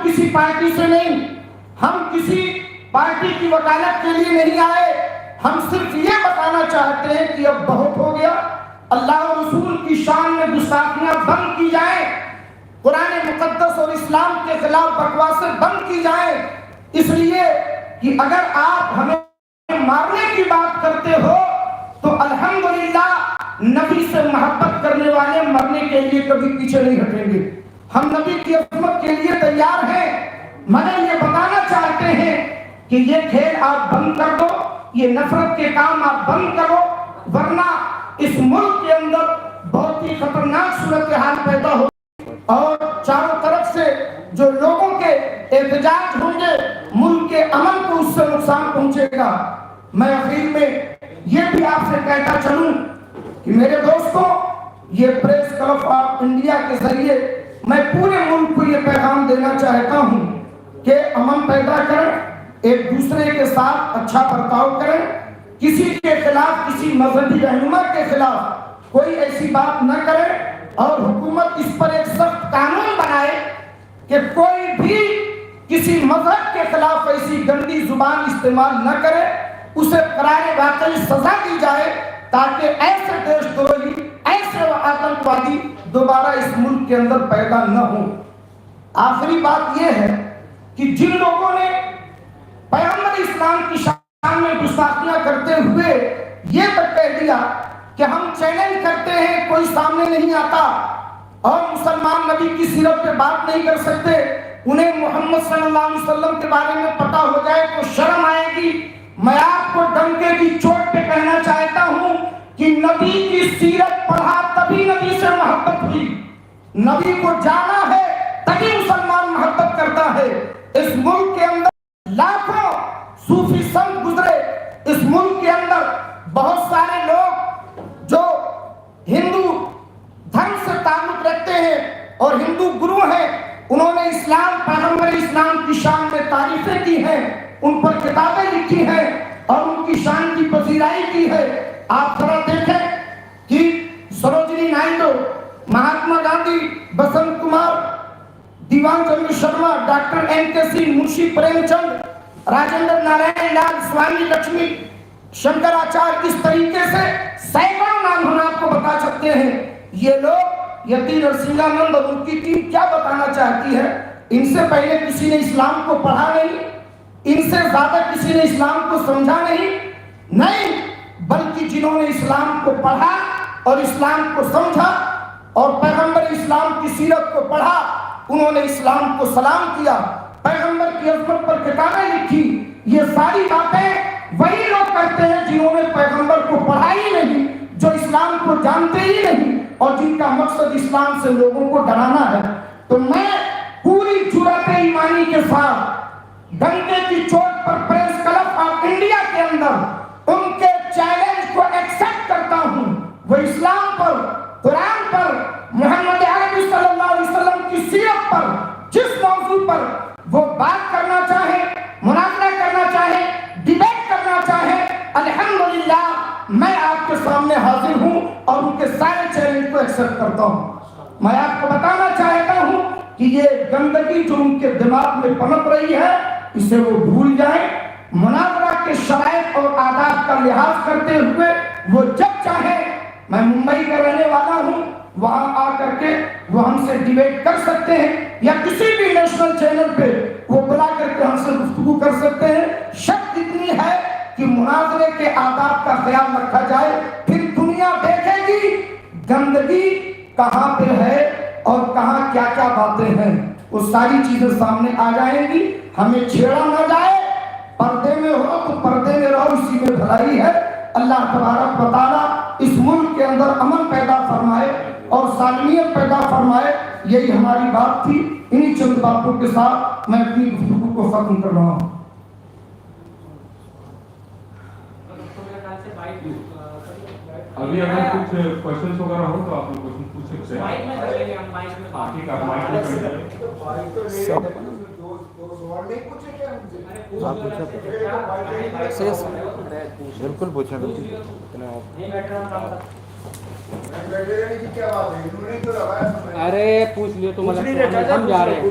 کسی پارٹی سے نہیں، ہم کسی پارٹی کی وکالت کے لیے نہیں آئے، ہم صرف یہ بتانا چاہتے ہیں کہ اب بہت ہو گیا، اللہ اور رسول کی شان میں گستاخیاں بند کی جائیں، قرآن مقدس اور اسلام کے خلاف بکواسیں بند کی جائیں، اس لیے کہ اگر آپ ہمیں مارنے کی بات کرتے ہو تو الحمدللہ نبی سے محبت کرنے والے مرنے کے لیے کبھی پیچھے نہیں ہٹیں گے، ہم نبی کی عظمت کے لیے تیار ہیں، مگر یہ بتانا چاہتے ہیں کہ یہ کھیل آپ بند کر دو، یہ نفرت کے کام آپ بند کرو، ورنہ اس ملک کے اندر بہت ہی خطرناک صورتحال پیدا ہو اور چاروں طرف سے جو لوگوں کے احتجاج ہوں گے ملک کے امن کو اس سے نقصان پہنچے گا۔ میں آخر میں یہ بھی آپ سے کہتا چلوں کہ میرے دوستوں، یہ پریس کلب آف انڈیا کے ذریعے میں پورے ملک کو یہ پیغام دینا چاہتا ہوں کہ امن پیدا کریں، ایک دوسرے کے ساتھ اچھا برتاؤ کریں، کسی کے خلاف، کسی مذہبی رہنما کے خلاف کوئی ایسی بات نہ کرے، اور حکومت اس پر ایک سخت قانون بنائے کہ کوئی بھی کسی مذہب کے خلاف ایسی گندی زبان استعمال نہ کرے، اسے قرار واقعی سزا دی جائے تاکہ ایسے دیش دروہی، ایسے آتنکوادی دوبارہ اس ملک کے اندر پیدا نہ ہوں۔ آخری بات یہ ہے کہ جن لوگوں نے پیغمبر اسلام کی شان میں گستاخیاں کرتے ہوئے یہ تک کہہ دیا کہ ہم چیلنج کرتے ہیں، کوئی سامنے نہیں آتا اور مسلمان نبی کی سیرت پہ بات نہیں کر سکتے، انہیں محمد صلی اللہ علیہ وسلم کے بارے میں پتہ ہو جائے تو شرم آئے گی۔ میں آپ کو ڈنکے کی چوٹ پہ کہنا چاہتا ہوں کہ نبی کی سیرت پڑھا تبھی نبی سے محبت ہوئی، نبی کو جانا ہے تبھی مسلمان محبت کرتا ہے۔ اس ملک کے اندر لاکھوں صوفی سنت گزرے، اس ملک کے اندر بہت سارے لوگ جو ہندو دھرم سے تعلق رکھتے ہیں اور ہندو گرو ہیں، انہوں نے اسلام، پیغمبر اسلام کی شان میں تعریفیں کی ہیں، ان پر کتابیں لکھی ہیں اور ان کی شان کی پذیرائی کی ہے۔ آپ ذرا دیکھیں کہ سروجنی نائڈو، مہاتما گاندھی، بسنت کمار، دیوان چندر شرما، ڈاکٹر این کے سی، منشی پریم چند، راجندر نارائن لال، سوامی لکشمی شنکراچار، اس طریقے سے سینکڑوں نام ہم آپ کو بتا سکتے ہیں۔ یہ لوگ، یتی نرسنگھانند اور ان کی ٹیم کیا بتانا چاہتی ہے؟ ان سے پہلے کسی نے اسلام کو پڑھا نہیں، ان سے زیادہ کسی نے اسلام کو سمجھا نہیں، بلکہ جنہوں نے اسلام کو پڑھا اور اسلام کو سمجھا اور پیغمبر اسلام کی سیرت کو پڑھا، انہوں نے اسلام کو سلام کیا، پیغمبر کی عظمت پر کتابیں لکھی۔ یہ ساری باتیں وہی لوگ کرتے ہیں جنہوں نے پیغمبر کو پڑھا ہی نہیں، جو اسلام کو جانتے ہی نہیں اور جن کا مقصد اسلام سے لوگوں کو ڈرانا ہے۔ تو میں پوری جرأت ایمانی کے ساتھ ڈنکے کی چوٹ پر پریس کلب آف انڈیا کے اندر ان کے چیلنج کو ایکسپٹ کرتا ہوں۔ وہ اسلام پر، قرآن پر، محمد عربی صلی اللہ علیہ وسلم کی سیرت پر، جس موضوع پر وہ بات کرنا چاہے، مناظرہ کرنا چاہے، ڈیبیٹ کرنا چاہے، الحمدللہ میں آپ کے سامنے حاضر ہوں اور ان کے سارے چیلنج کو ایکسپٹ کرتا ہوں۔ میں آپ کو بتانا چاہتا ہوں کہ یہ گندگی جو ان کے دماغ میں پنپ رہی ہے، اسے وہ بھول جائیں، مناظرہ کے شرائط اور آداب کا لحاظ کرتے ہوئے وہ جب چاہیں، میں ممبئی کا رہنے والا ہوں، وہاں آ کر کے وہ ہم سے ڈیبیٹ کر سکتے ہیں یا کسی بھی نیشنل چینل پہ وہ بلا کر کے ہم سے گفتگو کر سکتے ہیں۔ شرط اتنی ہے کہ مناظرے کے آداب کا خیال رکھا جائے، پھر دنیا دیکھے گی گندگی کہاں پہ ہے اور کہاں کیا کیا باتیں ہیں، وہ ساری چیزیں سامنے آ جائیں گی۔ ہمیں چھیڑا نہ جائے، پردے میں ہو تو پردے میں رہو، اسی میں بھلائی ہے۔ اللہ تبارک و تعالیٰ اس ملک کے اندر امن پیدا فرمائے اور سالمیت پیدا فرمائے، یہی ہماری بات تھی۔ انہی چند باتوں کے ساتھ میں اپنی گفتگو کو ختم کر رہا ہوں۔ ابھی اگر کچھ کوشچنس وغیرہ ہو تو آپ لوگ کوشچن پوچھ سکتے ہیں۔ ٹھیک ہے، مائک میں بالکل پوچھیں، ارے پوچھ لیے تو ہم جا رہے ہیں۔